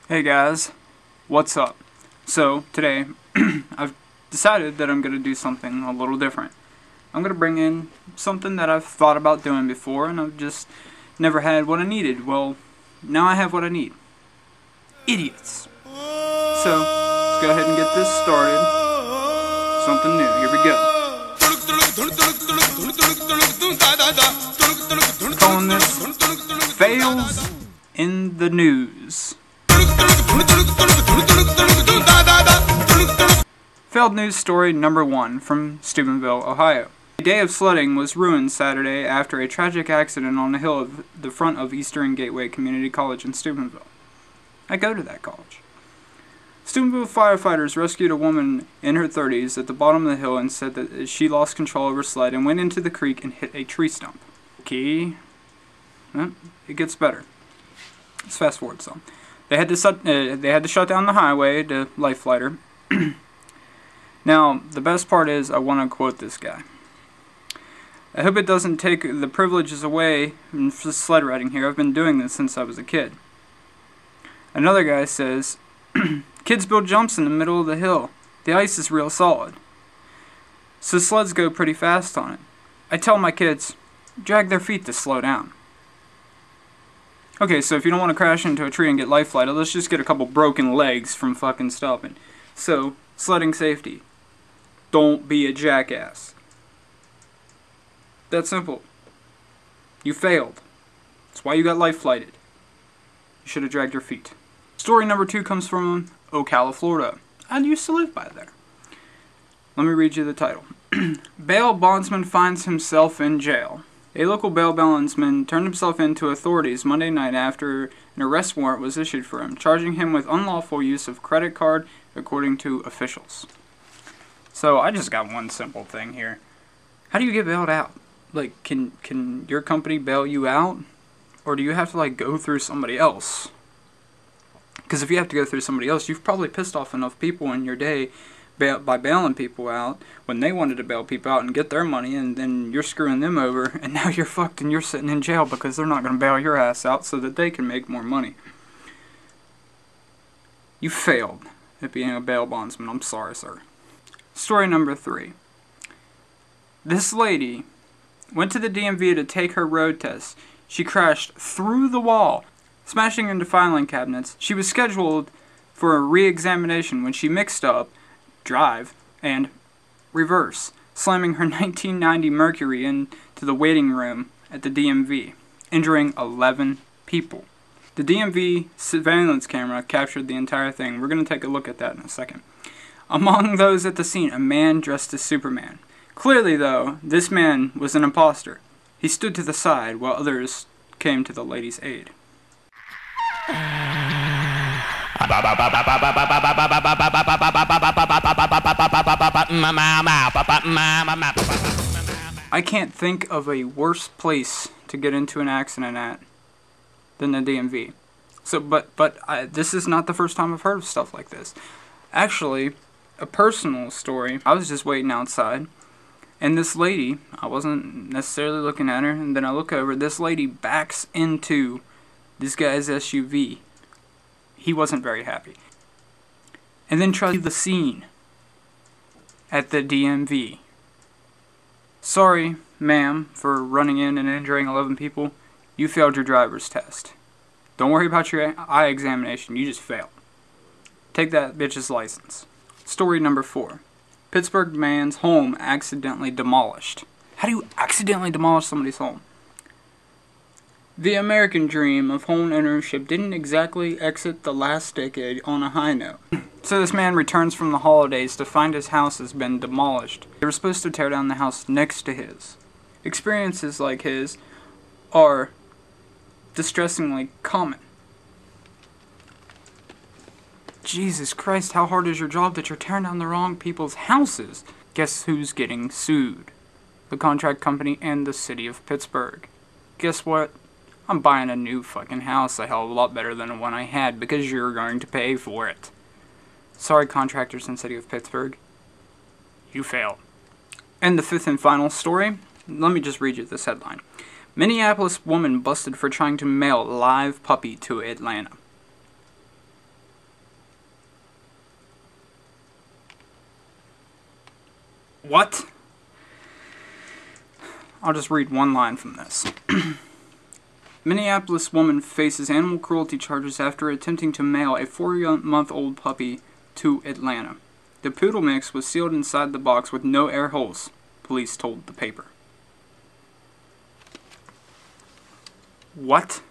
Hey guys, what's up? So today I've decided that I'm going to do something a little different. I'm going to bring in something that I've thought about doing before and I've just never had what I needed. Well, now I have what I need. Idiots. So let's go ahead and get this started. Something new. Here we go. Calling this Fails in the News. Failed news story number 1 from Steubenville, Ohio. A day of sledding was ruined Saturday after a tragic accident on the hill of the front of Eastern Gateway Community College in Steubenville. I go to that college. Steubenville firefighters rescued a woman in her 30s at the bottom of the hill and said that she lost control of her sled and went into the creek and hit a tree stump. Okay, well, it gets better. Let's fast forward some. They had to shut down the highway to life flight her. Now, the best part is I want to quote this guy. I hope it doesn't take the privileges away from sled riding here. I've been doing this since I was a kid. Another guy says, kids build jumps in the middle of the hill. The ice is real solid. So sleds go pretty fast on it. I tell my kids, drag their feet to slow down. Okay, so if you don't want to crash into a tree and get life flighted, let's just get a couple broken legs from fucking stopping. So, sledding safety. Don't be a jackass. That's simple. You failed. That's why you got life flighted. You should have dragged your feet. Story number 2 comes from Ocala, Florida. I used to live by there. Let me read you the title. Bail bondsman finds himself in jail. A local bail bondsman turned himself in to authorities Monday night after an arrest warrant was issued for him, charging him with unlawful use of credit card, according to officials. So I just got one simple thing here. How do you get bailed out? Like, can your company bail you out? Or do you have to, like, go through somebody else? Because if you have to go through somebody else, you've probably pissed off enough people in your day by bailing people out when they wanted to bail people out and get their money, and then you're screwing them over, and now you're fucked and you're sitting in jail because they're not going to bail your ass out so that they can make more money. You failed at being a bail bondsman. I'm sorry, sir. Story number 3. This lady went to the DMV to take her road test. She crashed through the wall, smashing into filing cabinets. She was scheduled for a re-examination when she mixed up drive and reverse, slamming her 1990 Mercury into the waiting room at the DMV, injuring 11 people. The DMV surveillance camera captured the entire thing. We're going to take a look at that in a second. Among those at the scene, a man dressed as Superman. Clearly, though, this man was an imposter. He stood to the side while others came to the lady's aid. I can't think of a worse place to get into an accident at than the DMV. So, but this is not the first time I've heard of stuff like this. Actually, a personal story. I was just waiting outside, and this lady, I wasn't necessarily looking at her, and then I look over, this lady backs into this guy's SUV. He wasn't very happy. And then tries to leave the scene at the DMV. Sorry, ma'am, for running in and injuring 11 people. You failed your driver's test. Don't worry about your eye examination. You just failed. Take that bitch's license. Story number 4. Pittsburgh man's home accidentally demolished. How do you accidentally demolish somebody's home? The American dream of home ownership didn't exactly exit the last decade on a high note. So this man returns from the holidays to find his house has been demolished. They were supposed to tear down the house next to his. Experiences like his are distressingly common. Jesus Christ, how hard is your job that you're tearing down the wrong people's houses? Guess who's getting sued? The contract company and the city of Pittsburgh. Guess what? I'm buying a new fucking house a hell of a lot better than the one I had because you're going to pay for it. Sorry, contractors in the city of Pittsburgh. You failed. And the 5th and final story, let me just read you this headline. Minneapolis woman busted for trying to mail live puppy to Atlanta. What? I'll just read one line from this. Minneapolis woman faces animal cruelty charges after attempting to mail a 4-month-old puppy to Atlanta. The poodle mix was sealed inside the box with no air holes, police told the paper. What?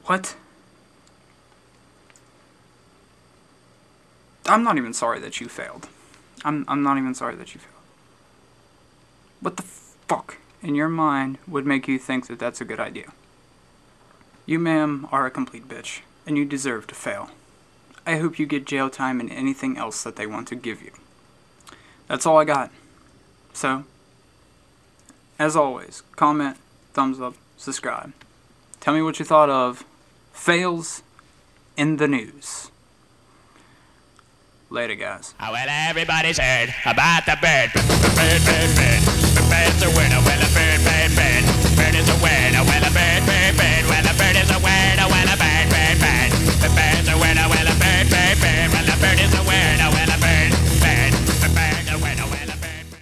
What? I'm not even sorry that you failed. I'm not even sorry that you failed. What the fuck in your mind would make you think that that's a good idea? You, ma'am, are a complete bitch, and you deserve to fail. I hope you get jail time and anything else that they want to give you. That's all I got. So, as always, comment, thumbs up, subscribe. Tell me what you thought of fails in the news. Later, guys. Oh, well, everybody's heard about the bird. Bird's the winner. Well,